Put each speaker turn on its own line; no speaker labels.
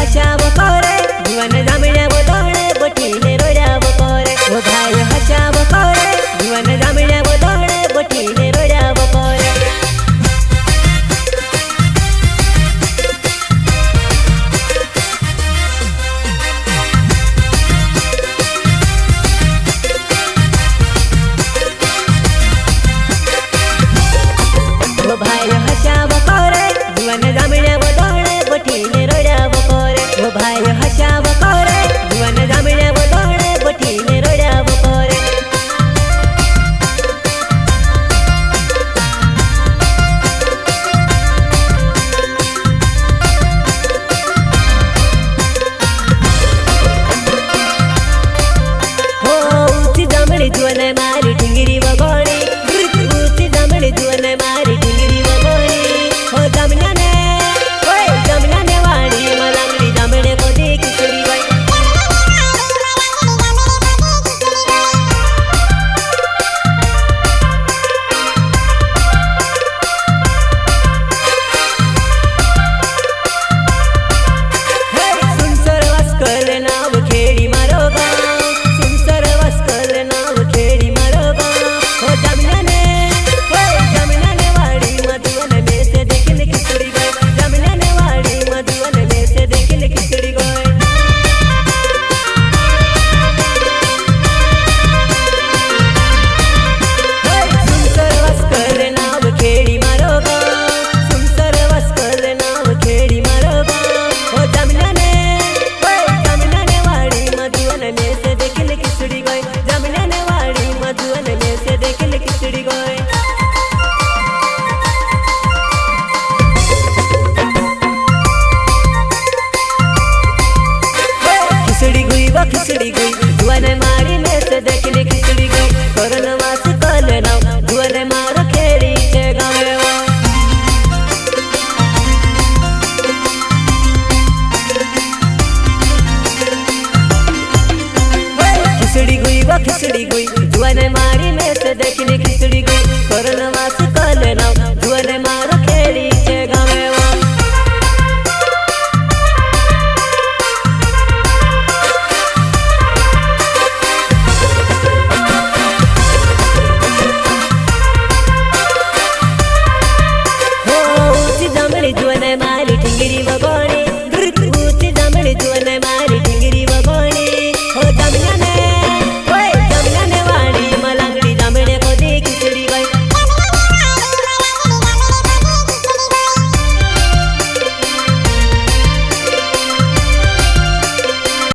हशाव करे जुवन जामण्या बोदोळे बोटीने रोड्याव करे ओ भाई हशाव करे जुवन जामण्या बोदोळे बोटीने रोड्याव करे ओ भाई हशाव करे जुवन जामण्या बोदोळे बोटीने रोड्याव करे ओ भाई हशाव करे जुवन जामण्या बोदोळे बोटीने रोड्याव करे हो ऊंची जामणी जुवन मारी ढिंगरी वगोणी ऊंची जामणी जुवन मारी ढिंगरी वगोणी हो जामण्याने ओय जामण्याने वाडी मलांगडी जामणे कोदी किसडी बाई सुनसर वास्कल नाव खेडी मारो गाव सुनसर वास्कल नाव खेडी मारो गाव हो जामण्याने ओय जामण्याने वाडी मधुवन मेसे देखील खिचडी गय जामण्याने वाडी मधुवन मेसे देखील खिचडी गय सुनसर वास्कल नाव खेडी मारो गाव सुनसर वास्कल नाव खेडी मारो गाव हो जामण्याने ओय जामण्याने वाडी मधुवन मेसे देखील खिचडी गय जामण्याने वाडी मधुवन मेसे देखील खिचडी गय खिचडी गुई व खिचडी गुई जुवन मारी मेसे देखील खिचडी गई करण वास कल नाव जुवन मार खेडीचे गावे वा खिचडी गुई व खिचडी गुई जुवन मारी मेसे देखील